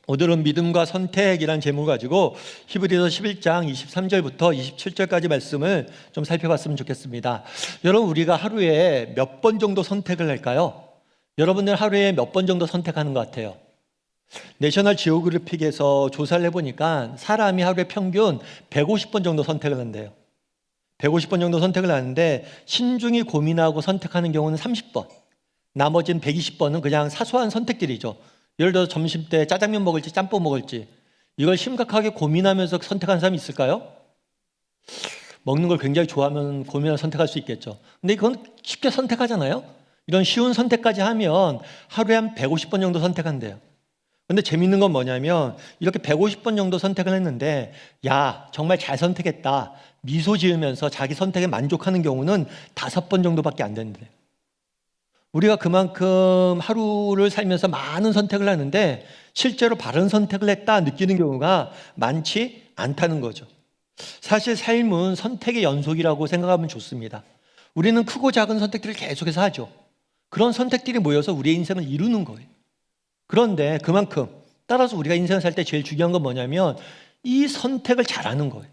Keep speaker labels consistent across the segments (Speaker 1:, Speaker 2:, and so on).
Speaker 1: 오늘은 믿음과 선택이라는 제목을 가지고 히브리서 11장 23절부터 27절까지 말씀을 좀 살펴봤으면 좋겠습니다. 여러분, 우리가 하루에 몇 번 정도 선택을 할까요? 여러분들 하루에 몇 번 정도 선택하는 것 같아요? 내셔널 지오그래픽에서 조사를 해보니까 사람이 하루에 평균 150번 정도 선택을 한대요. 150번 정도 선택을 하는데 신중히 고민하고 선택하는 경우는 30번, 나머지는 120번은 그냥 사소한 선택들이죠. 예를 들어서 점심 때 짜장면 먹을지 짬뽕 먹을지 이걸 심각하게 고민하면서 선택한 사람이 있을까요? 먹는 걸 굉장히 좋아하면 고민을 선택할 수 있겠죠. 근데 그건 쉽게 선택하잖아요. 이런 쉬운 선택까지 하면 하루에 한 150번 정도 선택한대요. 근데 재밌는 건 뭐냐면 이렇게 150번 정도 선택을 했는데 야, 정말 잘 선택했다 미소 지으면서 자기 선택에 만족하는 경우는 5번 정도밖에 안 된대요. 우리가 그만큼 하루를 살면서 많은 선택을 하는데 실제로 바른 선택을 했다 느끼는 경우가 많지 않다는 거죠. 사실 삶은 선택의 연속이라고 생각하면 좋습니다. 우리는 크고 작은 선택들을 계속해서 하죠. 그런 선택들이 모여서 우리의 인생을 이루는 거예요. 그런데 그만큼 따라서 우리가 인생을 살 때 제일 중요한 건 뭐냐면 이 선택을 잘하는 거예요.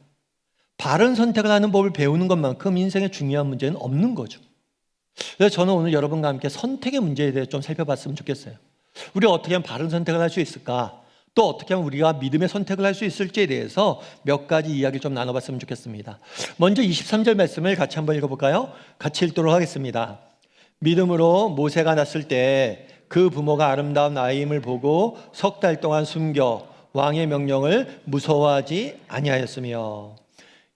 Speaker 1: 바른 선택을 하는 법을 배우는 것만큼 인생에 중요한 문제는 없는 거죠. 그래서 저는 오늘 여러분과 함께 선택의 문제에 대해 좀 살펴봤으면 좋겠어요. 우리가 어떻게 하면 바른 선택을 할 수 있을까? 또 어떻게 하면 우리가 믿음의 선택을 할 수 있을지에 대해서 몇 가지 이야기를 좀 나눠봤으면 좋겠습니다. 먼저 23절 말씀을 같이 한번 읽어볼까요? 같이 읽도록 하겠습니다. 믿음으로 모세가 났을 때 그 부모가 아름다운 아이임을 보고 3달 동안 숨겨 왕의 명령을 무서워하지 아니하였으며,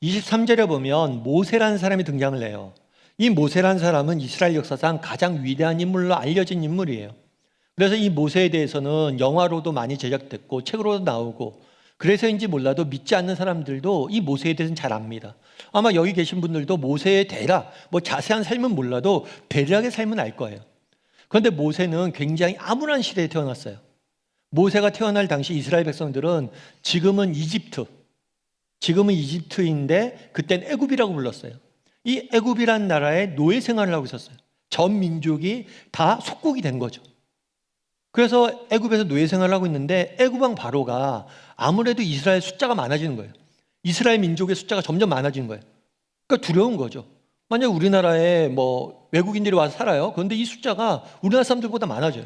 Speaker 1: 23절에 보면 모세라는 사람이 등장을 해요. 이 모세라는 사람은 이스라엘 역사상 가장 위대한 인물로 알려진 인물이에요. 그래서 이 모세에 대해서는 영화로도 많이 제작됐고 책으로도 나오고, 그래서인지 몰라도 믿지 않는 사람들도 이 모세에 대해서는 잘 압니다. 아마 여기 계신 분들도 모세의 대략, 자세한 삶은 몰라도 대략의 삶은 알 거예요. 그런데 모세는 굉장히 암울한 시대에 태어났어요. 모세가 태어날 당시 이스라엘 백성들은 지금은 이집트인데 그땐 애굽이라고 불렀어요. 이 애굽이란 나라에 노예 생활을 하고 있었어요. 전 민족이 다 속국이 된 거죠. 그래서 애굽에서 노예 생활을 하고 있는데 애굽 왕 바로가 아무래도 이스라엘 숫자가 많아지는 거예요. 이스라엘 민족의 숫자가 점점 많아지는 거예요. 그러니까 두려운 거죠. 만약 우리나라에 외국인들이 와서 살아요. 그런데 이 숫자가 우리나라 사람들보다 많아져요.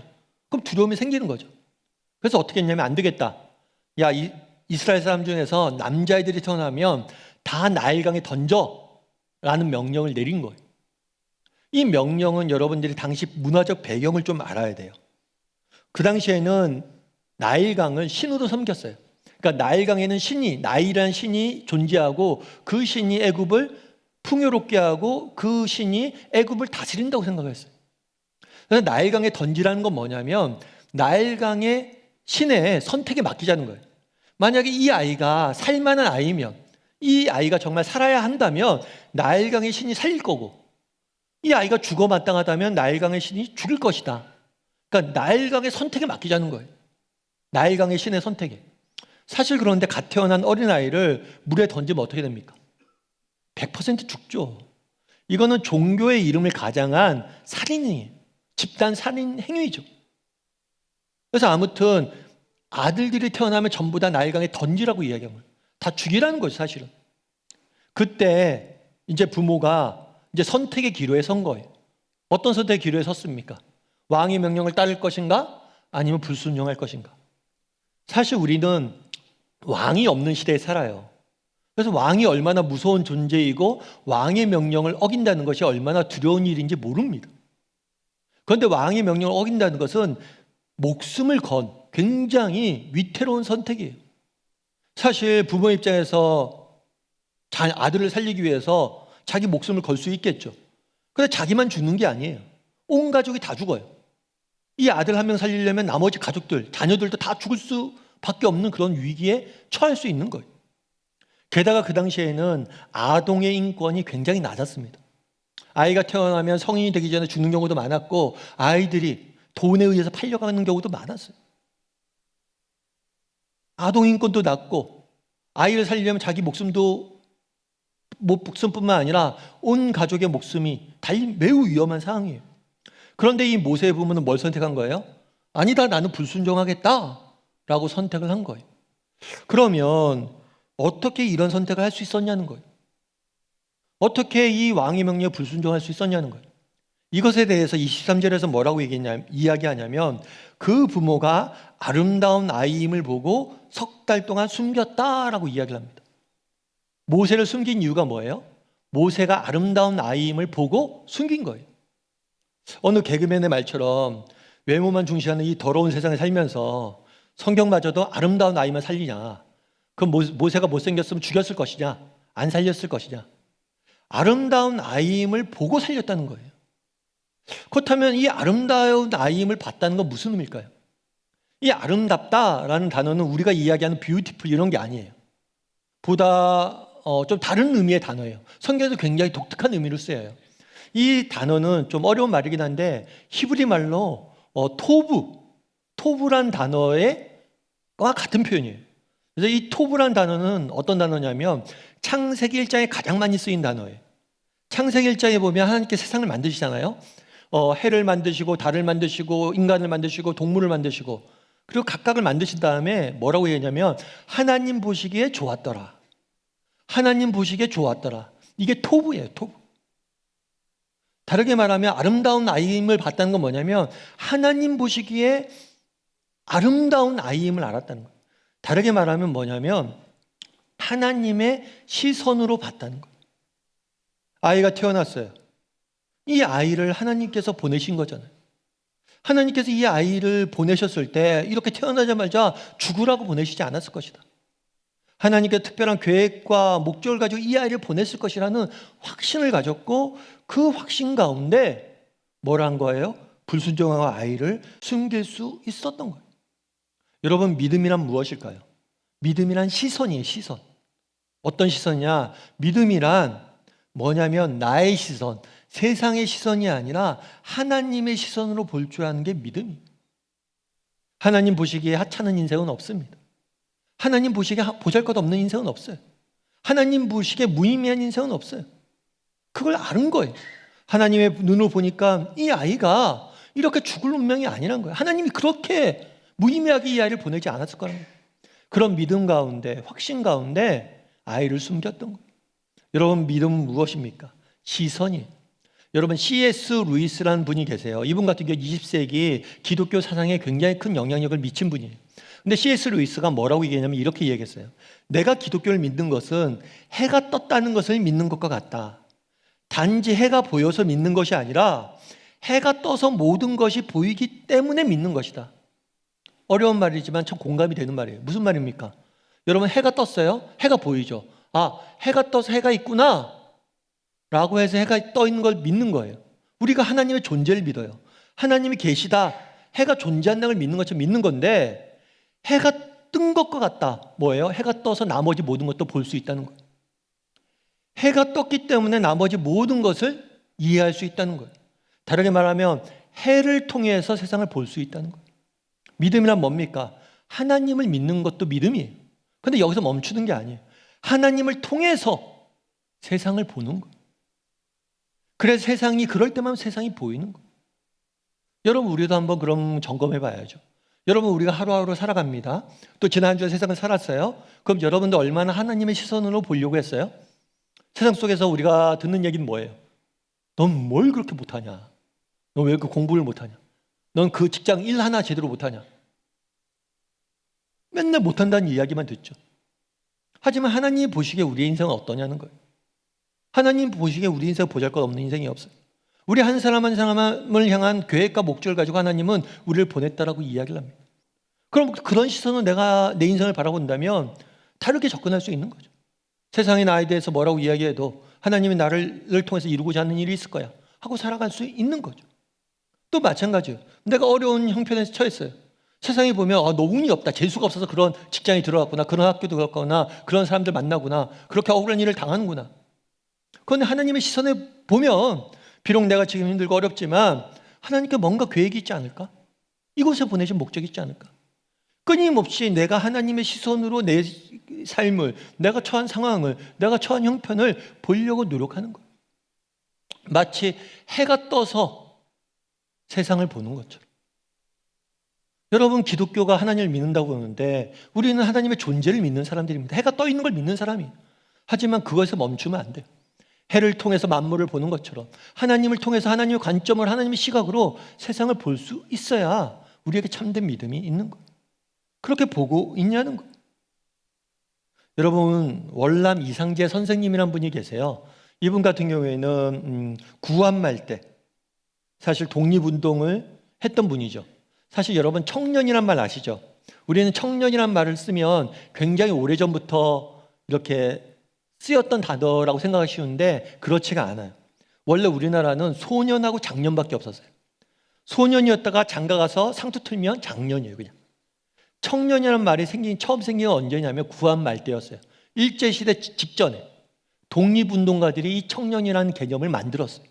Speaker 1: 그럼 두려움이 생기는 거죠. 그래서 어떻게 했냐면 안 되겠다. 야, 이스라엘 사람 중에서 남자애들이 태어나면 다 나일강에 던져 라는 명령을 내린 거예요. 이 명령은 여러분들이 당시 문화적 배경을 좀 알아야 돼요. 그 당시에는 나일강을 신으로 섬겼어요. 그러니까 나일강에는 나일이라는 신이 존재하고 그 신이 애굽을 풍요롭게 하고 그 신이 애굽을 다스린다고 생각했어요. 그래서 나일강에 던지라는 건 뭐냐면 나일강의 신의 선택에 맡기자는 거예요. 만약에 이 아이가 살만한 아이면, 이 아이가 정말 살아야 한다면 나일강의 신이 살릴 거고, 이 아이가 죽어 마땅하다면 나일강의 신이 죽일 것이다. 그러니까 나일강의 선택에 맡기자는 거예요. 나일강의 신의 선택에. 사실 그런데 갓 태어난 어린아이를 물에 던지면 어떻게 됩니까? 100% 죽죠. 이거는 종교의 이름을 가장한 살인이에요. 집단 살인 행위죠. 그래서 아무튼 아들들이 태어나면 전부 다 나일강에 던지라고 이야기한 거예요. 다 죽이라는 거죠, 사실은. 그때 이제 부모가 이제 선택의 기로에 선 거예요. 어떤 선택의 기로에 섰습니까? 왕의 명령을 따를 것인가? 아니면 불순종할 것인가? 사실 우리는 왕이 없는 시대에 살아요. 그래서 왕이 얼마나 무서운 존재이고 왕의 명령을 어긴다는 것이 얼마나 두려운 일인지 모릅니다. 그런데 왕의 명령을 어긴다는 것은 목숨을 건 굉장히 위태로운 선택이에요. 사실 부모 입장에서 아들을 살리기 위해서 자기 목숨을 걸 수 있겠죠. 그런데 자기만 죽는 게 아니에요. 온 가족이 다 죽어요. 이 아들 한 명 살리려면 나머지 가족들, 자녀들도 다 죽을 수밖에 없는 그런 위기에 처할 수 있는 거예요. 게다가 그 당시에는 아동의 인권이 굉장히 낮았습니다. 아이가 태어나면 성인이 되기 전에 죽는 경우도 많았고, 아이들이 돈에 의해서 팔려가는 경우도 많았어요. 아동 인권도 낮고, 아이를 살리려면 자기 목숨뿐만 아니라 온 가족의 목숨이 달린 매우 위험한 상황이에요. 그런데 이 모세의 부모는 뭘 선택한 거예요? 아니다, 나는 불순종하겠다 라고 선택을 한 거예요. 그러면 어떻게 이런 선택을 할 수 있었냐는 거예요. 어떻게 이 왕의 명령에 불순종할 수 있었냐는 거예요. 이것에 대해서 23절에서 뭐라고 이야기하냐면 그 부모가 아름다운 아이임을 보고 석 달 동안 숨겼다라고 이야기를 합니다. 모세를 숨긴 이유가 뭐예요? 모세가 아름다운 아이임을 보고 숨긴 거예요. 어느 개그맨의 말처럼 외모만 중시하는 이 더러운 세상에 살면서 성경마저도 아름다운 아이만 살리냐? 그럼 모세가 못생겼으면 죽였을 것이냐? 안 살렸을 것이냐? 아름다운 아이임을 보고 살렸다는 거예요. 그렇다면 이 아름다운 아이임을 봤다는 건 무슨 의미일까요? 이 아름답다라는 단어는 우리가 이야기하는 beautiful 이런 게 아니에요. 보다 좀 다른 의미의 단어예요. 성경에도 굉장히 독특한 의미를 쓰여요. 이 단어는 좀 어려운 말이긴 한데 히브리 말로 토부란 단어와 같은 표현이에요. 그래서 이 토부란 단어는 어떤 단어냐면 창세기 1장에 가장 많이 쓰인 단어예요. 창세기 1장에 보면 하나님께서 세상을 만드시잖아요. 해를 만드시고 달을 만드시고 인간을 만드시고 동물을 만드시고 그리고 각각을 만드신 다음에 뭐라고 얘기하냐면 하나님 보시기에 좋았더라. 하나님 보시기에 좋았더라. 이게 토부예요. 토부. 다르게 말하면 아름다운 아이임을 봤다는 건 뭐냐면 하나님 보시기에 아름다운 아이임을 알았다는 거예요. 다르게 말하면 뭐냐면 하나님의 시선으로 봤다는 거예요. 아이가 태어났어요. 이 아이를 하나님께서 보내신 거잖아요. 하나님께서 이 아이를 보내셨을 때 이렇게 태어나자마자 죽으라고 보내시지 않았을 것이다. 하나님께서 특별한 계획과 목적을 가지고 이 아이를 보냈을 것이라는 확신을 가졌고 그 확신 가운데 뭘 한 거예요? 불순종한 아이를 숨길 수 있었던 거예요. 여러분, 믿음이란 무엇일까요? 믿음이란 시선이에요. 시선. 어떤 시선이냐? 믿음이란 뭐냐면 나의 시선, 세상의 시선이 아니라 하나님의 시선으로 볼 줄 아는 게 믿음이에요. 하나님 보시기에 하찮은 인생은 없습니다. 하나님 보시기에 보잘것없는 인생은 없어요. 하나님 보시기에 무의미한 인생은 없어요. 그걸 아는 거예요. 하나님의 눈으로 보니까 이 아이가 이렇게 죽을 운명이 아니란 거예요. 하나님이 그렇게 무의미하게 이 아이를 보내지 않았을 거라는 거예요. 그런 믿음 가운데, 확신 가운데 아이를 숨겼던 거예요. 여러분, 믿음은 무엇입니까? 시선이에요. 여러분, C.S. 루이스라는 분이 계세요. 이분 같은 경우 20세기 기독교 사상에 굉장히 큰 영향력을 미친 분이에요. 근데 C.S. 루이스가 뭐라고 얘기했냐면 이렇게 얘기했어요. 내가 기독교를 믿는 것은 해가 떴다는 것을 믿는 것과 같다. 단지 해가 보여서 믿는 것이 아니라 해가 떠서 모든 것이 보이기 때문에 믿는 것이다. 어려운 말이지만 참 공감이 되는 말이에요. 무슨 말입니까? 여러분, 해가 떴어요? 해가 보이죠? 아, 해가 떠서 해가 있구나 라고 해서 해가 떠 있는 걸 믿는 거예요. 우리가 하나님의 존재를 믿어요. 하나님이 계시다, 해가 존재한다는 걸 믿는 것처럼 믿는 건데 해가 뜬 것과 같다. 뭐예요? 해가 떠서 나머지 모든 것도 볼 수 있다는 거예요. 해가 떴기 때문에 나머지 모든 것을 이해할 수 있다는 거예요. 다르게 말하면 해를 통해서 세상을 볼 수 있다는 거예요. 믿음이란 뭡니까? 하나님을 믿는 것도 믿음이에요. 그런데 여기서 멈추는 게 아니에요. 하나님을 통해서 세상을 보는 거예요. 그래서 세상이 그럴 때만 세상이 보이는 거예요. 여러분, 우리도 한번 그럼 점검해 봐야죠. 여러분, 우리가 하루하루 살아갑니다. 또 지난주에 세상을 살았어요. 그럼 여러분도 얼마나 하나님의 시선으로 보려고 했어요? 세상 속에서 우리가 듣는 얘기는 뭐예요? 넌 뭘 그렇게 못하냐? 넌 왜 그 공부를 못하냐? 넌 그 직장 일 하나 제대로 못하냐? 맨날 못한다는 이야기만 듣죠. 하지만 하나님이 보시기에 우리의 인생은 어떠냐는 거예요. 하나님 보시기에 우리 인생 보잘것없는 인생이 없어요. 우리 한 사람 한 사람을 향한 계획과 목적을 가지고 하나님은 우리를 보냈다라고 이야기를 합니다. 그럼 그런 시선으로 내가 내 인생을 바라본다면 다르게 접근할 수 있는 거죠. 세상이 나에 대해서 뭐라고 이야기해도 하나님이 나를 통해서 이루고자 하는 일이 있을 거야 하고 살아갈 수 있는 거죠. 또 마찬가지예요. 내가 어려운 형편에 처했어요. 세상에 보면 너 운이 없다, 재수가 없어서 그런 직장에 들어갔구나, 그런 학교도 갔거나 그런 사람들 만나구나, 그렇게 억울한 일을 당하는구나. 그런데 하나님의 시선에 보면 비록 내가 지금 힘들고 어렵지만 하나님께 뭔가 계획이 있지 않을까? 이곳에 보내신 목적이 있지 않을까? 끊임없이 내가 하나님의 시선으로 내 삶을, 내가 처한 상황을, 내가 처한 형편을 보려고 노력하는 거예요. 마치 해가 떠서 세상을 보는 것처럼. 여러분, 기독교가 하나님을 믿는다고 하는데 우리는 하나님의 존재를 믿는 사람들입니다. 해가 떠 있는 걸 믿는 사람이에요. 하지만 그것에 멈추면 안 돼요. 해를 통해서 만물을 보는 것처럼 하나님을 통해서 하나님의 관점을, 하나님의 시각으로 세상을 볼 수 있어야 우리에게 참된 믿음이 있는 거예요. 그렇게 보고 있냐는 거예요. 여러분, 월남 이상재 선생님이란 분이 계세요. 이분 같은 경우에는 구한말 때 사실 독립운동을 했던 분이죠. 사실 여러분, 청년이란 말 아시죠? 우리는 청년이란 말을 쓰면 굉장히 오래전부터 이렇게 쓰였던 단어라고 생각하기 쉬운데 그렇지가 않아요. 원래 우리나라는 소년하고 장년밖에 없었어요. 소년이었다가 장가 가서 상투 틀면 장년이에요, 그냥. 청년이라는 말이 처음 생긴 건 언제냐면 구한말 때였어요. 일제시대 직전에 독립운동가들이 이 청년이라는 개념을 만들었어요.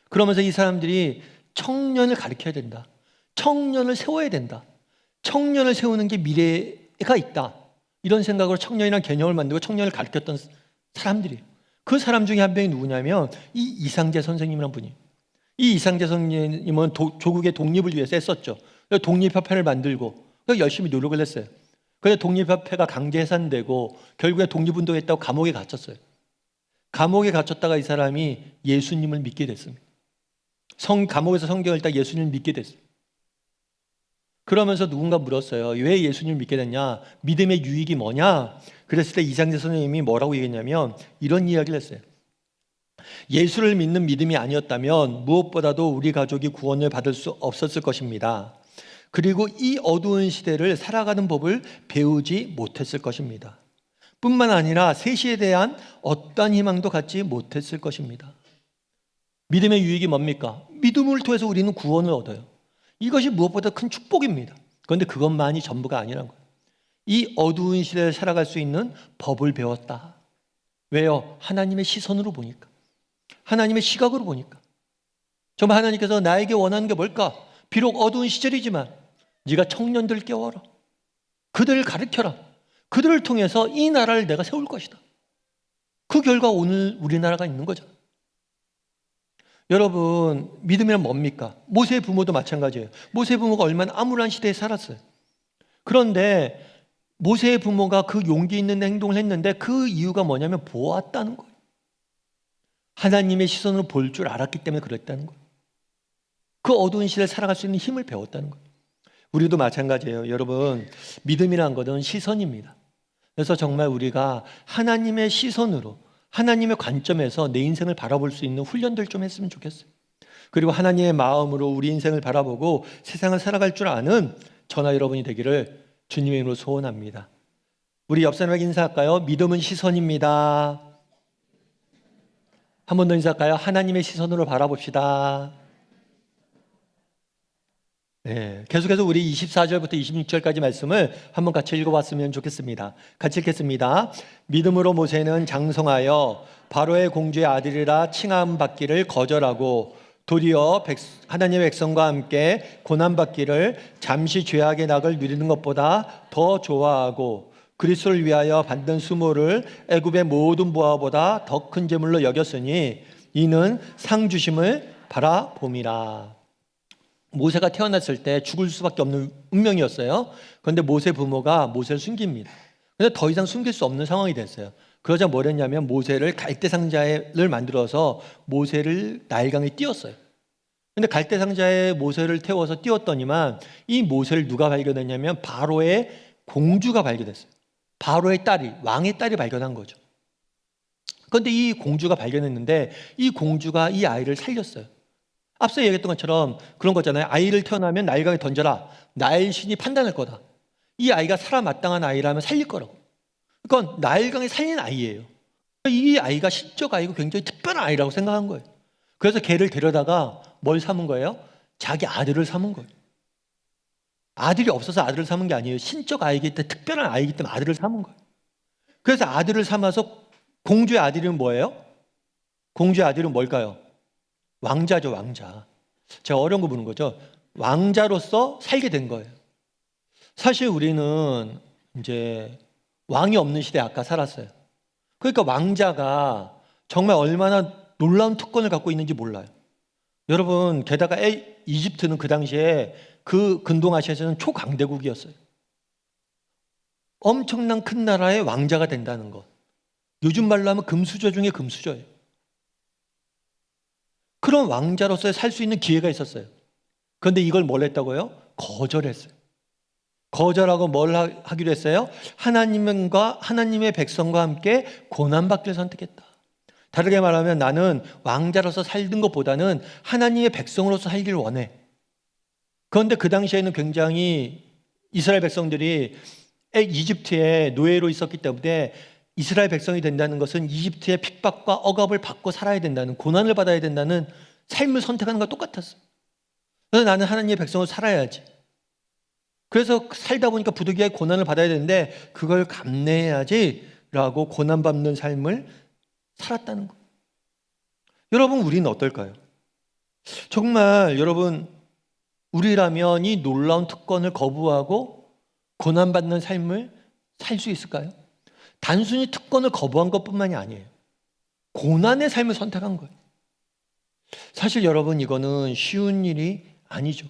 Speaker 1: 그러면서 이 사람들이 청년을 가르쳐야 된다. 청년을 세워야 된다. 청년을 세우는 게 미래가 있다. 이런 생각으로 청년이라는 개념을 만들고 청년을 가르쳤던 사람들이에요. 그 사람 중에 한 명이 누구냐면 이 이상재 선생님이라는 분이에요. 이 이상재 선생님은 조국의 독립을 위해서 애썼죠. 독립협회를 만들고 열심히 노력을 했어요. 그래서 독립협회가 강제 해산되고 결국에 독립운동했다고 감옥에 갇혔어요. 감옥에 갇혔다가 이 사람이 예수님을 믿게 됐습니다. 감옥에서 성경을 읽다가 예수님을 믿게 됐어요. 그러면서 누군가 물었어요. 왜 예수님을 믿게 됐냐? 믿음의 유익이 뭐냐? 그랬을 때 이상재 선생님이 뭐라고 얘기했냐면 이런 이야기를 했어요. 예수를 믿는 믿음이 아니었다면 무엇보다도 우리 가족이 구원을 받을 수 없었을 것입니다. 그리고 이 어두운 시대를 살아가는 법을 배우지 못했을 것입니다. 뿐만 아니라 세시에 대한 어떠한 희망도 갖지 못했을 것입니다. 믿음의 유익이 뭡니까? 믿음을 통해서 우리는 구원을 얻어요. 이것이 무엇보다 큰 축복입니다. 그런데 그것만이 전부가 아니라는 거예요. 이 어두운 시대를 살아갈 수 있는 법을 배웠다. 왜요? 하나님의 시선으로 보니까, 하나님의 시각으로 보니까. 정말 하나님께서 나에게 원하는 게 뭘까? 비록 어두운 시절이지만 네가 청년들을 깨워라. 그들을 가르쳐라. 그들을 통해서 이 나라를 내가 세울 것이다. 그 결과 오늘 우리나라가 있는 거죠. 여러분, 믿음이란 뭡니까? 모세의 부모도 마찬가지예요. 모세의 부모가 얼마나 암울한 시대에 살았어요. 그런데 모세의 부모가 그 용기 있는 행동을 했는데 그 이유가 뭐냐면 보았다는 거예요. 하나님의 시선으로 볼 줄 알았기 때문에 그랬다는 거예요. 그 어두운 시대를 살아갈 수 있는 힘을 배웠다는 거예요. 우리도 마찬가지예요. 여러분, 믿음이란 것은 시선입니다. 그래서 정말 우리가 하나님의 시선으로, 하나님의 관점에서 내 인생을 바라볼 수 있는 훈련들 좀 했으면 좋겠어요. 그리고 하나님의 마음으로 우리 인생을 바라보고 세상을 살아갈 줄 아는 저나 여러분이 되기를 주님의 이름으로 소원합니다. 우리 옆 사람에게 인사할까요? 믿음은 시선입니다. 한 번 더 인사할까요? 하나님의 시선으로 바라봅시다. 네, 계속해서 우리 24절부터 26절까지 말씀을 한번 같이 읽어봤으면 좋겠습니다. 같이 읽겠습니다. 믿음으로 모세는 장성하여 바로의 공주의 아들이라 칭함받기를 거절하고 도리어 하나님의 백성과 함께 고난받기를 잠시 죄악의 낙을 누리는 것보다 더 좋아하고 그리스도를 위하여 받는 수모를 애굽의 모든 보화보다 더 큰 재물로 여겼으니 이는 상 주심을 바라봄이라. 모세가 태어났을 때 죽을 수밖에 없는 운명이었어요. 그런데 모세 부모가 모세를 숨깁니다. 그런데 더 이상 숨길 수 없는 상황이 됐어요. 그러자 뭘 했냐면 모세를 갈대 상자를 만들어서 모세를 나일강에 띄웠어요. 그런데 갈대 상자에 모세를 태워서 띄웠더니만 이 모세를 누가 발견했냐면 바로의 공주가 발견했어요. 바로의 딸이, 왕의 딸이 발견한 거죠. 그런데 이 공주가 발견했는데 이 공주가 이 아이를 살렸어요. 앞서 얘기했던 것처럼 그런 거잖아요. 아이를 태어나면 나일강에 던져라. 나일신이 판단할 거다. 이 아이가 살아마땅한 아이라면 살릴 거라고. 그러니까 나일강에 살린 아이예요. 이 아이가 신적 아이고 굉장히 특별한 아이라고 생각한 거예요. 그래서 걔를 데려다가 뭘 삼은 거예요? 자기 아들을 삼은 거예요. 아들이 없어서 아들을 삼은 게 아니에요. 신적 아이기 때문에, 특별한 아이기 때문에 아들을 삼은 거예요. 그래서 아들을 삼아서 공주의 아들은 뭐예요? 공주의 아들은 뭘까요? 왕자죠, 왕자. 제가 어려운 거 보는 거죠. 왕자로서 살게 된 거예요. 사실 우리는 이제 왕이 없는 시대에 아까 살았어요. 그러니까 왕자가 정말 얼마나 놀라운 특권을 갖고 있는지 몰라요. 여러분, 게다가 이집트는 그 당시에 그 근동아시아에서는 초강대국이었어요. 엄청난 큰 나라의 왕자가 된다는 것. 요즘 말로 하면 금수저 중에 금수저예요. 그런 왕자로서 살 수 있는 기회가 있었어요. 그런데 이걸 뭘 했다고요? 거절했어요. 거절하고 뭘 하기로 했어요? 하나님의 백성과 함께 고난받기를 선택했다. 다르게 말하면 나는 왕자로서 살던 것보다는 하나님의 백성으로서 살기를 원해. 그런데 그 당시에는 굉장히 이스라엘 백성들이 이집트에 노예로 있었기 때문에 이스라엘 백성이 된다는 것은 이집트의 핍박과 억압을 받고 살아야 된다는, 고난을 받아야 된다는 삶을 선택하는 것과 똑같았어요. 그래서 나는 하나님의 백성으로 살아야지. 그래서 살다 보니까 부득이하게 고난을 받아야 되는데 그걸 감내해야지 라고 고난받는 삶을 살았다는 것. 여러분, 우리는 어떨까요? 정말 여러분, 우리라면 이 놀라운 특권을 거부하고 고난받는 삶을 살 수 있을까요? 단순히 특권을 거부한 것뿐만이 아니에요. 고난의 삶을 선택한 거예요. 사실 여러분, 이거는 쉬운 일이 아니죠.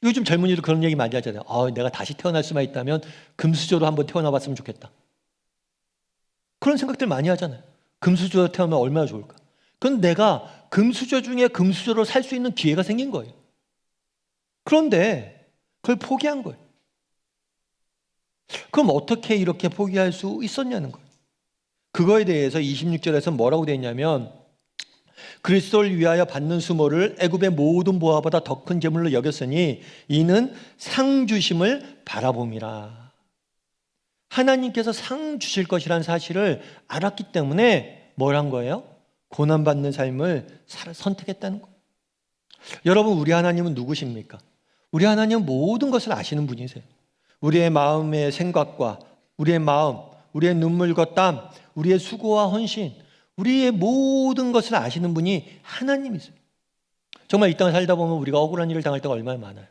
Speaker 1: 요즘 젊은이들 그런 얘기 많이 하잖아요. 내가 다시 태어날 수만 있다면 금수저로 한번 태어나 봤으면 좋겠다. 그런 생각들 많이 하잖아요. 금수저로 태어나면 얼마나 좋을까. 그런데 내가 금수저 중에 금수저로 살 수 있는 기회가 생긴 거예요. 그런데 그걸 포기한 거예요. 그럼 어떻게 이렇게 포기할 수 있었냐는 거예요. 그거에 대해서 26절에서 뭐라고 되어 있냐면, 그리스도를 위하여 받는 수모를 애굽의 모든 보화보다 더 큰 재물로 여겼으니 이는 상 주심을 바라봄이라. 하나님께서 상 주실 것이라는 사실을 알았기 때문에 뭘 한 거예요? 고난받는 삶을 선택했다는 거예요. 여러분, 우리 하나님은 누구십니까? 우리 하나님은 모든 것을 아시는 분이세요. 우리의 마음의 생각과 우리의 마음, 우리의 눈물과 땀, 우리의 수고와 헌신, 우리의 모든 것을 아시는 분이 하나님이세요. 정말 이 땅을 살다 보면 우리가 억울한 일을 당할 때가 얼마나 많아요.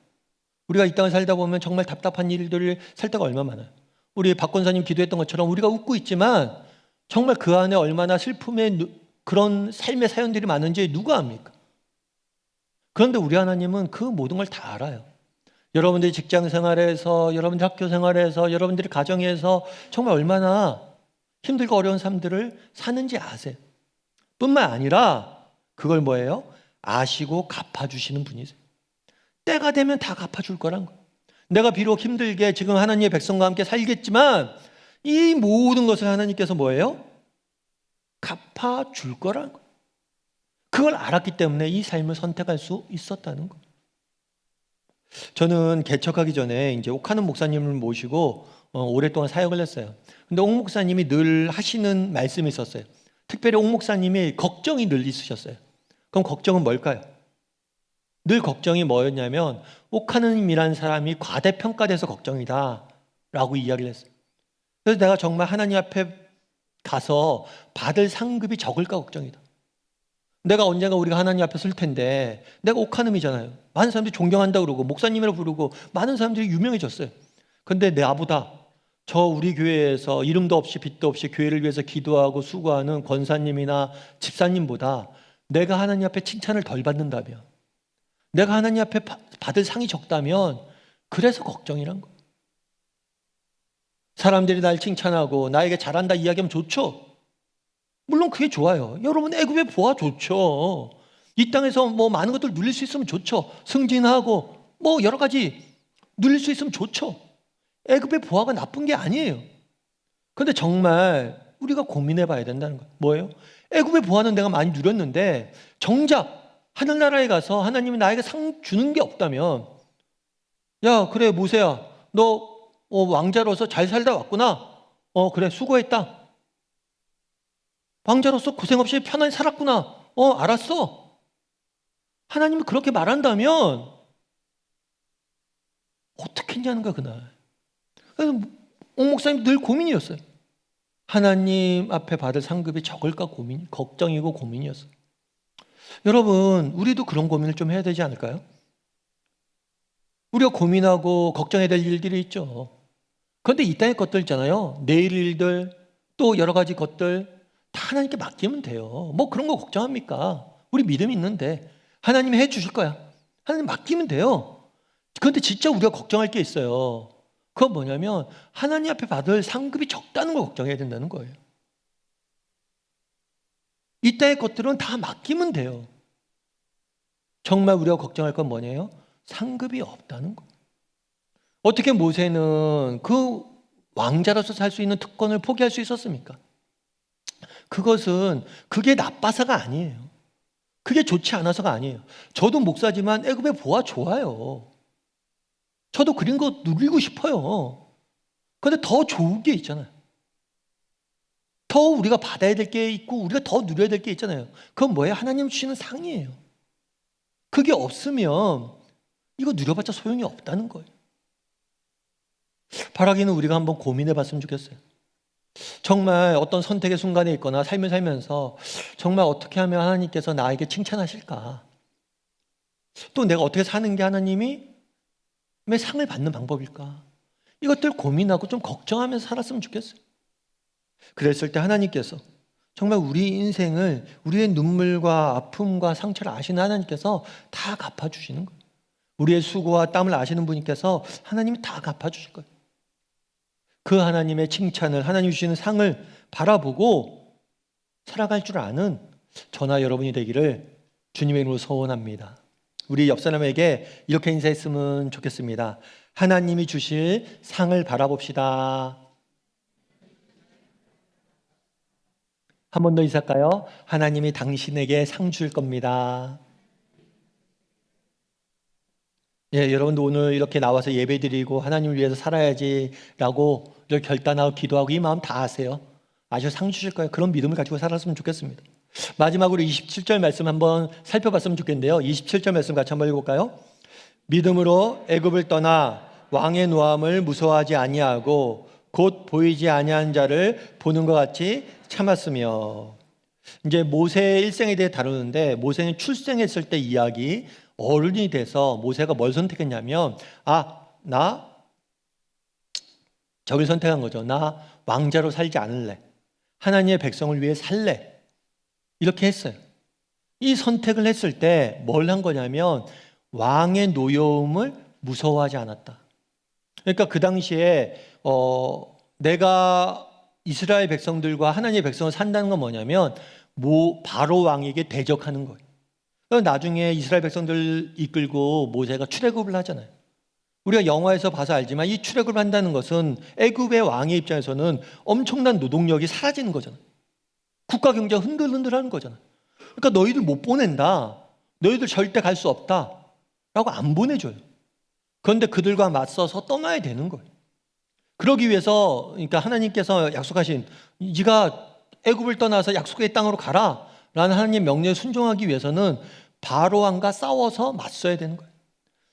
Speaker 1: 우리가 이 땅을 살다 보면 정말 답답한 일들을 살 때가 얼마나 많아요. 우리 박 권사님 기도했던 것처럼 우리가 웃고 있지만 정말 그 안에 얼마나 슬픔의 그런 삶의 사연들이 많은지 누가 압니까? 그런데 우리 하나님은 그 모든 걸 다 알아요. 여러분들이 직장 생활에서, 여러분들 학교 생활에서, 여러분들이 가정에서 정말 얼마나 힘들고 어려운 삶들을 사는지 아세요. 뿐만 아니라 그걸 뭐예요? 아시고 갚아주시는 분이세요. 때가 되면 다 갚아줄 거란 거예요. 내가 비록 힘들게 지금 하나님의 백성과 함께 살겠지만 이 모든 것을 하나님께서 뭐예요? 갚아줄 거란 거예요. 그걸 알았기 때문에 이 삶을 선택할 수 있었다는 거예요. 저는 개척하기 전에 이제 옥하는 목사님을 모시고 오랫동안 사역을 했어요. 근데 옥 목사님이 늘 하시는 말씀이 있었어요. 특별히 옥 목사님이 걱정이 늘 있으셨어요. 그럼 걱정은 뭘까요? 늘 걱정이 뭐였냐면 옥하는님이라는 사람이 과대평가돼서 걱정이다 라고 이야기를 했어요. 그래서 내가 정말 하나님 앞에 가서 받을 상급이 적을까 걱정이다. 내가 언젠가 우리가 하나님 앞에 설 텐데 내가 옥하는이잖아요. 많은 사람들이 존경한다 그러고 목사님이라고 부르고 많은 사람들이 유명해졌어요. 근데 나보다 저 우리 교회에서 이름도 없이 빛도 없이 교회를 위해서 기도하고 수고하는 권사님이나 집사님보다 내가 하나님 앞에 칭찬을 덜 받는다면, 내가 하나님 앞에 받을 상이 적다면 그래서 걱정이란 거예요. 사람들이 날 칭찬하고 나에게 잘한다 이야기하면 좋죠. 물론 그게 좋아요. 여러분, 애굽의 보아 좋죠. 이 땅에서 뭐 많은 것들 누릴 수 있으면 좋죠. 승진하고 뭐 여러 가지 누릴 수 있으면 좋죠. 애굽의 보아가 나쁜 게 아니에요. 그런데 정말 우리가 고민해 봐야 된다는 거예요. 뭐예요? 애굽의 보아는 내가 많이 누렸는데 정작 하늘나라에 가서 하나님이 나에게 상 주는 게 없다면, 야 그래 모세야 너 왕자로서 잘 살다 왔구나. 그래 수고했다. 왕자로서 고생 없이 편안히 살았구나. 알았어. 하나님이 그렇게 말한다면 어떻게 했냐는 거야 그날. 그래서 옥 목사님 늘 고민이었어요. 하나님 앞에 받을 상급이 적을까 걱정이고 고민이었어요. 여러분, 우리도 그런 고민을 좀 해야 되지 않을까요? 우리가 고민하고 걱정해야 될 일들이 있죠. 그런데 이 땅의 것들 있잖아요. 내일 일들, 또 여러 가지 것들 다 하나님께 맡기면 돼요. 뭐 그런 거 걱정합니까? 우리 믿음이 있는데 하나님이 해주실 거야. 하나님 맡기면 돼요. 그런데 진짜 우리가 걱정할 게 있어요. 그건 뭐냐면 하나님 앞에 받을 상급이 적다는 걸 걱정해야 된다는 거예요. 이따의 것들은 다 맡기면 돼요. 정말 우리가 걱정할 건 뭐냐요? 상급이 없다는 거. 어떻게 모세는 그 왕자로서 살 수 있는 특권을 포기할 수 있었습니까? 그게 나빠서가 아니에요. 그게 좋지 않아서가 아니에요. 저도 목사지만 애굽의 보아 좋아요. 저도 그런 거 누리고 싶어요. 그런데 더 좋은 게 있잖아요. 더 우리가 받아야 될 게 있고 우리가 더 누려야 될 게 있잖아요. 그건 뭐예요? 하나님 주시는 상이에요. 그게 없으면 이거 누려봤자 소용이 없다는 거예요. 바라기는 우리가 한번 고민해 봤으면 좋겠어요. 정말 어떤 선택의 순간에 있거나 삶을 살면서 정말 어떻게 하면 하나님께서 나에게 칭찬하실까? 또 내가 어떻게 사는 게 하나님이 왜 상을 받는 방법일까? 이것들 고민하고 좀 걱정하면서 살았으면 좋겠어요. 그랬을 때 하나님께서 정말 우리 인생을 우리의 눈물과 아픔과 상처를 아시는 하나님께서 다 갚아주시는 거예요. 우리의 수고와 땀을 아시는 분께서 하나님이 다 갚아주실 거예요. 그 하나님의 칭찬을, 하나님 주시는 상을 바라보고 살아갈 줄 아는 저나 여러분이 되기를 주님의 이름으로 소원합니다. 우리 옆 사람에게 이렇게 인사했으면 좋겠습니다. 하나님이 주실 상을 바라봅시다. 한 번 더 인사할까요? 하나님이 당신에게 상 줄 겁니다. 예, 여러분도 오늘 이렇게 나와서 예배드리고 하나님을 위해서 살아야지라고 이렇게 결단하고 기도하고 이 마음 다 아세요? 아주 상 주실 거예요. 그런 믿음을 가지고 살았으면 좋겠습니다. 마지막으로 27절 말씀 한번 살펴봤으면 좋겠는데요. 27절 말씀 같이 한번 읽어볼까요? 믿음으로 애굽을 떠나 왕의 노함을 무서워하지 아니하고 곧 보이지 아니한 자를 보는 것 같이 참았으며. 이제 모세의 일생에 대해 다루는데 모세는 출생했을 때 이야기, 어른이 돼서 모세가 뭘 선택했냐면 나 저를 선택한 거죠. 나 왕자로 살지 않을래. 하나님의 백성을 위해 살래. 이렇게 했어요. 이 선택을 했을 때 뭘 한 거냐면 왕의 노여움을 무서워하지 않았다. 그러니까 그 당시에 내가 이스라엘 백성들과 하나님의 백성을 산다는 건 뭐냐면 바로 왕에게 대적하는 거예요. 나중에 이스라엘 백성들 이끌고 모세가 출애굽을 하잖아요. 우리가 영화에서 봐서 알지만 이 출애굽을 한다는 것은 애굽의 왕의 입장에서는 엄청난 노동력이 사라지는 거잖아요. 국가 경제가 흔들흔들하는 거잖아요. 그러니까 너희들 못 보낸다. 너희들 절대 갈 수 없다. 라고 안 보내줘요. 그런데 그들과 맞서서 떠나야 되는 거예요. 그러기 위해서 그러니까 하나님께서 약속하신 네가 애굽을 떠나서 약속의 땅으로 가라 라는 하나님의 명령에 순종하기 위해서는 바로 왕과 싸워서 맞서야 되는 거예요.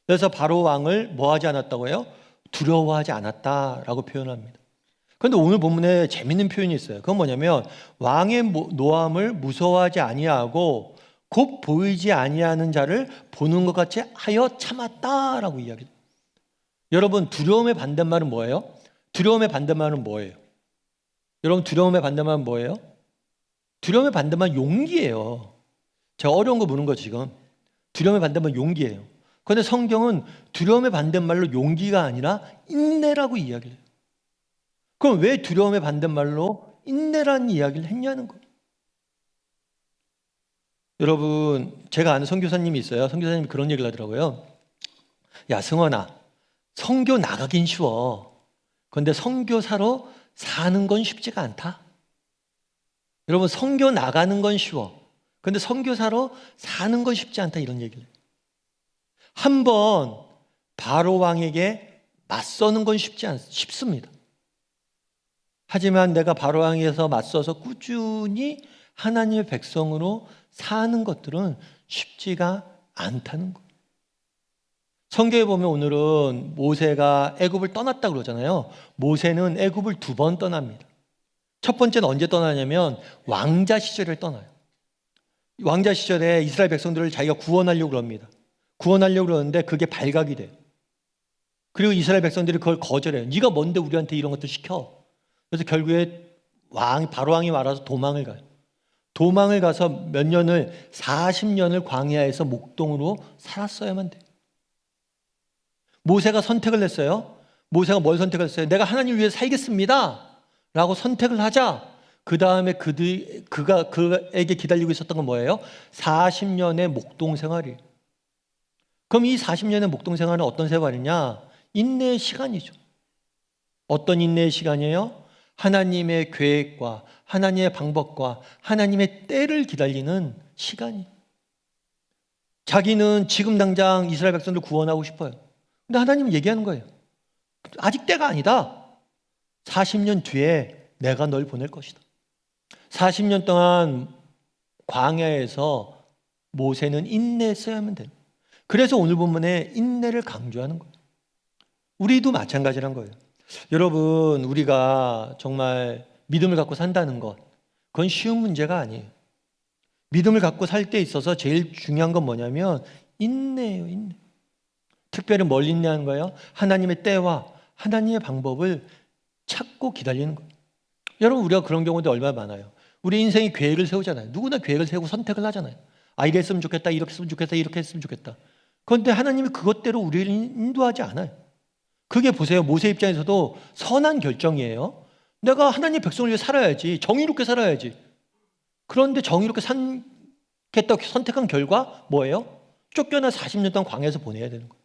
Speaker 1: 그래서 바로 왕을 뭐 하지 않았다고 해요? 두려워하지 않았다라고 표현합니다. 그런데 오늘 본문에 재밌는 표현이 있어요. 그건 뭐냐면 왕의 노함을 무서워하지 아니하고 곧 보이지 아니하는 자를 보는 것 같이 하여 참았다라고 이야기해요. 여러분, 두려움의 반대말은 뭐예요? 두려움의 반대말은 뭐예요? 여러분, 두려움의 반대말은 뭐예요? 두려움의 반대말 용기예요. 제가 어려운 거 묻는 거 지금. 두려움의 반대말 용기예요. 그런데 성경은 두려움의 반대말로 용기가 아니라 인내라고 이야기를 해요. 그럼 왜 두려움의 반대말로 인내라는 이야기를 했냐는 거예요. 여러분, 제가 아는 선교사님이 있어요. 선교사님이 그런 얘기를 하더라고요. 야, 승원아, 선교 나가긴 쉬워. 그런데 선교사로 사는 건 쉽지가 않다. 여러분, 선교 나가는 건 쉬워. 그런데 선교사로 사는 건 쉽지 않다, 이런 얘기를. 한번 바로 왕에게 맞서는 건 쉽습니다. 하지만 내가 바로 왕에서 맞서서 꾸준히 하나님의 백성으로 사는 것들은 쉽지가 않다는 거예요. 성경에 보면 오늘은 모세가 애굽을 떠났다 그러잖아요. 모세는 애굽을 2번 떠납니다. 첫 번째는 언제 떠나냐면 왕자 시절에 떠나요. 왕자 시절에 이스라엘 백성들을 자기가 구원하려고 그럽니다. 구원하려고 그러는데 그게 발각이 돼요. 그리고 이스라엘 백성들이 그걸 거절해요. 네가 뭔데 우리한테 이런 것들 시켜. 그래서 결국에 바로 왕이 말아서 도망을 가요. 도망을 가서 몇 년을 40년을 광야에서 목동으로 살았어야만 돼요. 모세가 선택을 했어요. 모세가 뭘 선택을 했어요? 내가 하나님을 위해 살겠습니다 라고 선택을 하자, 그 다음에 그에게 기다리고 있었던 건 뭐예요? 40년의 목동 생활이에요. 그럼 이 40년의 목동 생활은 어떤 생활이냐? 인내의 시간이죠. 어떤 인내의 시간이에요? 하나님의 계획과 하나님의 방법과 하나님의 때를 기다리는 시간이. 자기는 지금 당장 이스라엘 백성들 구원하고 싶어요. 근데 하나님은 얘기하는 거예요. 아직 때가 아니다. 40년 뒤에 내가 널 보낼 것이다. 40년 동안 광야에서 모세는 인내했어야 하면 됩니다. 그래서 오늘 본문에 인내를 강조하는 거예요. 우리도 마찬가지란 거예요. 여러분, 우리가 정말 믿음을 갖고 산다는 것, 그건 쉬운 문제가 아니에요. 믿음을 갖고 살 때 있어서 제일 중요한 건 뭐냐면 인내예요. 인내. 특별히 뭘 인내하는 거예요? 하나님의 때와 하나님의 방법을 찾고 기다리는 거예요. 여러분, 우리가 그런 경우도 얼마나 많아요. 우리 인생이 계획을 세우잖아요. 누구나 계획을 세우고 선택을 하잖아요. 이랬으면 좋겠다, 이렇게 했으면 좋겠다, 이렇게 했으면 좋겠다. 그런데 하나님이 그것대로 우리를 인도하지 않아요. 그게 보세요. 모세 입장에서도 선한 결정이에요. 내가 하나님 백성을 위해 살아야지, 정의롭게 살아야지. 그런데 정의롭게 살겠다고 선택한 결과 뭐예요? 쫓겨나 40년 동안 광야에서 보내야 되는 거예요.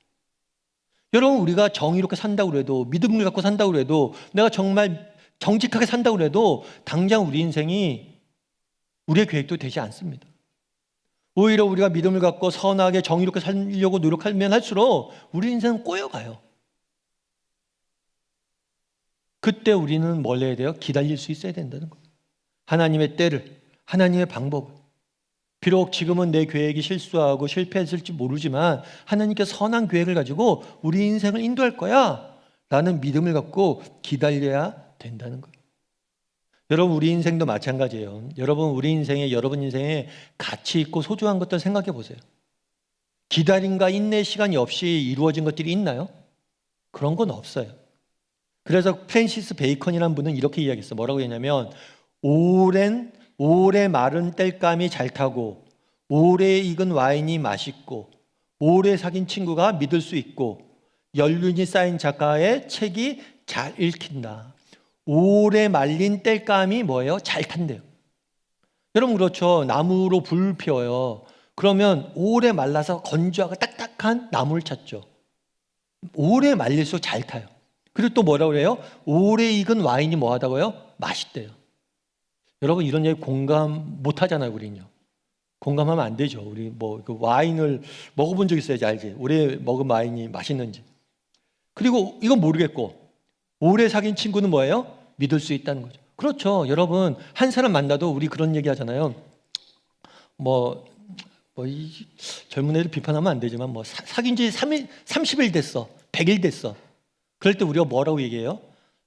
Speaker 1: 여러분, 우리가 정의롭게 산다고 해도, 믿음을 갖고 산다고 해도, 내가 정말 정직하게 산다고 해도 당장 우리 인생이 우리의 계획도 되지 않습니다. 오히려 우리가 믿음을 갖고 선하게 정의롭게 살려고 노력하면 할수록 우리 인생은 꼬여가요. 그때 우리는 뭘 해야 돼요? 기다릴 수 있어야 된다는 거예요. 하나님의 때를, 하나님의 방법을. 비록 지금은 내 계획이 실수하고 실패했을지 모르지만 하나님께서 선한 계획을 가지고 우리 인생을 인도할 거야 라는 믿음을 갖고 기다려야 된다는 거예요. 여러분, 우리 인생도 마찬가지예요. 여러분, 우리 인생에, 여러분 인생에 가치 있고 소중한 것들 생각해 보세요. 기다림과 인내의 시간이 없이 이루어진 것들이 있나요? 그런 건 없어요. 그래서 프랜시스 베이컨이라는 분은 이렇게 이야기했어요. 뭐라고 했냐면, 오래 마른 땔감이 잘 타고, 오래 익은 와인이 맛있고, 오래 사귄 친구가 믿을 수 있고, 연륜이 쌓인 작가의 책이 잘 읽힌다. 오래 말린 땔감이 뭐예요? 잘 탄대요. 여러분, 그렇죠. 나무로 불 피워요. 그러면 오래 말라서 건조하고 딱딱한 나무를 찾죠. 오래 말릴수록 잘 타요. 그리고 또 뭐라고 그래요? 오래 익은 와인이 뭐하다고요? 맛있대요. 여러분, 이런 얘기 공감 못 하잖아요, 우리는요. 공감하면 안 되죠. 우리 그 와인을 먹어본 적 있어야지 알지. 오래 먹은 와인이 맛있는지. 그리고 이건 모르겠고, 오래 사귄 친구는 뭐예요? 믿을 수 있다는 거죠. 그렇죠. 여러분, 한 사람 만나도 우리 그런 얘기 하잖아요. 이 젊은 애들 비판하면 안 되지만, 사귄 지 30일 됐어. 100일 됐어. 그럴 때 우리가 뭐라고 얘기해요?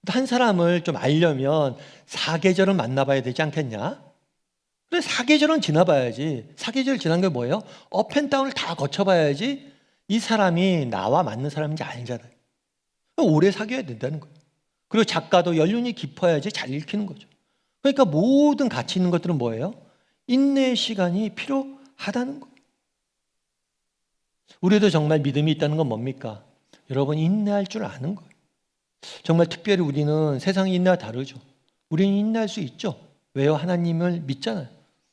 Speaker 1: 한 사람을 좀 알려면 4계절은 만나봐야 되지 않겠냐? 그래, 4계절은 지나봐야지. 4계절 지난 게 뭐예요? 업앤다운을 다 거쳐봐야지 이 사람이 나와 맞는 사람인지 알잖아요. 오래 사귀어야 된다는 거예요. 그리고 작가도 연륜이 깊어야지 잘 읽히는 거죠. 그러니까 모든 가치 있는 것들은 뭐예요? 인내의 시간이 필요하다는 거예요. 우리도 정말 믿음이 있다는 건 뭡니까? 여러분, 인내할 줄 아는 거예요. 정말 특별히 우리는 세상의 인내와 다르죠. 우리는 인내할 수 있죠. 왜요? 하나님을 믿잖아요.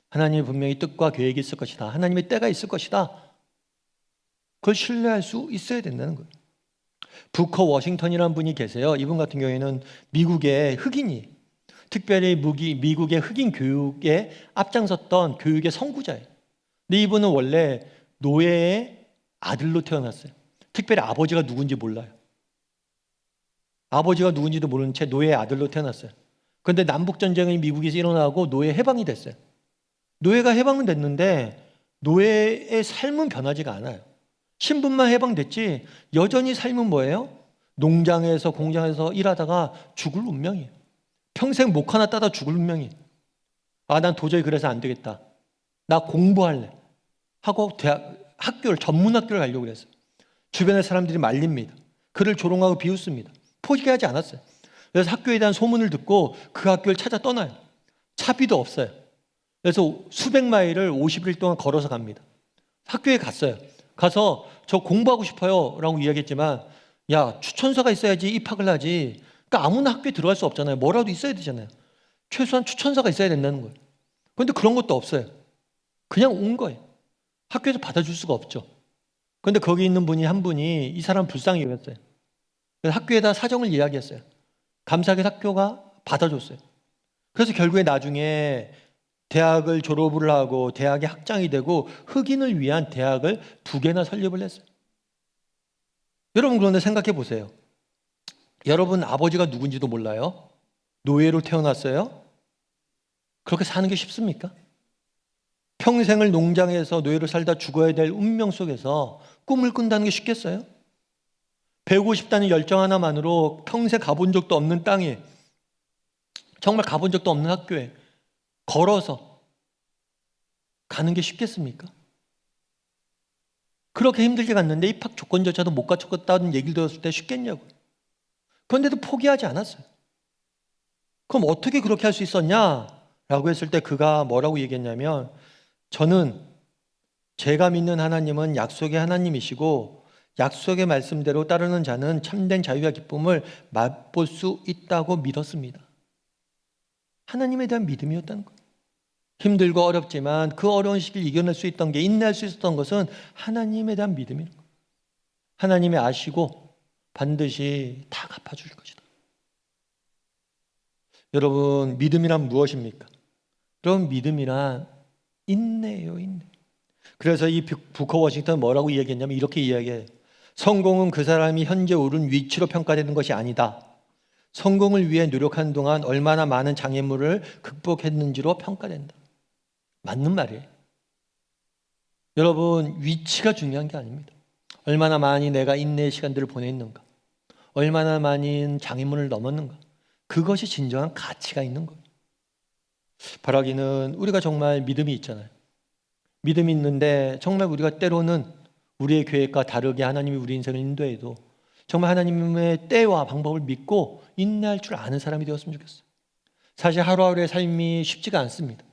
Speaker 1: 하나님이 분명히 뜻과 계획이 있을 것이다. 하나님의 때가 있을 것이다. 그걸 신뢰할 수 있어야 된다는 거예요. 부커 워싱턴이라는 분이 계세요. 이분 같은 경우에는 미국의 흑인이, 특별히 미국의 흑인 교육에 앞장섰던 교육의 선구자예요. 근데 이분은 원래 노예의 아들로 태어났어요. 특별히 아버지가 누군지 몰라요. 아버지가 누군지도 모르는 채 노예의 아들로 태어났어요. 그런데 남북전쟁이 미국에서 일어나고 노예 해방이 됐어요. 노예가 해방은 됐는데 노예의 삶은 변하지가 않아요. 신분만 해방됐지 여전히 삶은 뭐예요? 농장에서 공장에서 일하다가 죽을 운명이에요. 평생 목 하나 따다 죽을 운명이에요. 난 도저히 그래서 안 되겠다. 나 공부할래. 하고 학교를, 전문학교를 가려고 그랬어요. 주변의 사람들이 말립니다. 그를 조롱하고 비웃습니다. 포기하지 않았어요. 그래서 학교에 대한 소문을 듣고 그 학교를 찾아 떠나요. 차비도 없어요. 그래서 수백 마일을 50일 동안 걸어서 갑니다. 학교에 갔어요. 가서 저 공부하고 싶어요 라고 이야기했지만 야, 추천서가 있어야지 입학을 하지. 그러니까 아무나 학교에 들어갈 수 없잖아요. 뭐라도 있어야 되잖아요. 최소한 추천서가 있어야 된다는 거예요. 그런데 그런 것도 없어요. 그냥 온 거예요. 학교에서 받아줄 수가 없죠. 그런데 거기 있는 분이 한 분이 이 사람 불쌍히 여겼어요. 그래서 학교에다 사정을 이야기했어요. 감사하게 학교가 받아줬어요. 그래서 결국에 나중에 대학을 졸업을 하고 대학의 학장이 되고 흑인을 위한 대학을 2개나 설립을 했어요. 여러분 그런데 생각해 보세요. 여러분 아버지가 누군지도 몰라요? 노예로 태어났어요? 그렇게 사는 게 쉽습니까? 평생을 농장에서 노예로 살다 죽어야 될 운명 속에서 꿈을 꾼다는 게 쉽겠어요? 배우고 싶다는 열정 하나만으로 평생 가본 적도 없는 땅에, 정말 가본 적도 없는 학교에 걸어서 가는 게 쉽겠습니까? 그렇게 힘들게 갔는데 입학 조건조차도 못 갖췄다는 얘기를 들었을 때 쉽겠냐고요. 그런데도 포기하지 않았어요. 그럼 어떻게 그렇게 할 수 있었냐? 라고 했을 때 그가 뭐라고 얘기했냐면, 저는 제가 믿는 하나님은 약속의 하나님이시고 약속의 말씀대로 따르는 자는 참된 자유와 기쁨을 맛볼 수 있다고 믿었습니다. 하나님에 대한 믿음이었다는 거예요. 힘들고 어렵지만 그 어려운 시기를 이겨낼 수 있던 게, 인내할 수 있었던 것은 하나님에 대한 믿음이에요. 하나님이 아시고 반드시 다 갚아줄 것이다. 여러분, 믿음이란 무엇입니까? 여러분, 믿음이란 인내예요, 인내. 그래서 이 부커 워싱턴은 뭐라고 이야기했냐면 이렇게 이야기해요. 성공은 그 사람이 현재 오른 위치로 평가되는 것이 아니다. 성공을 위해 노력한 동안 얼마나 많은 장애물을 극복했는지로 평가된다. 맞는 말이에요. 여러분, 위치가 중요한 게 아닙니다. 얼마나 많이 내가 인내의 시간들을 보냈는가, 얼마나 많은 장애물을 넘었는가, 그것이 진정한 가치가 있는 거예요. 바라기는 우리가 정말 믿음이 있잖아요. 믿음이 있는데 정말 우리가 때로는 우리의 계획과 다르게 하나님이 우리 인생을 인도해도 정말 하나님의 때와 방법을 믿고 인내할 줄 아는 사람이 되었으면 좋겠어요. 사실 하루하루의 삶이 쉽지가 않습니다.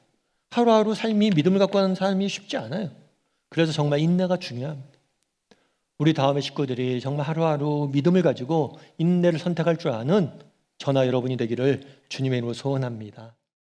Speaker 1: 하루하루 삶이 믿음을 갖고 하는 삶이 쉽지 않아요. 그래서 정말 인내가 중요합니다. 우리 다음의 식구들이 정말 하루하루 믿음을 가지고 인내를 선택할 줄 아는 저나 여러분이 되기를 주님의 이름으로 소원합니다.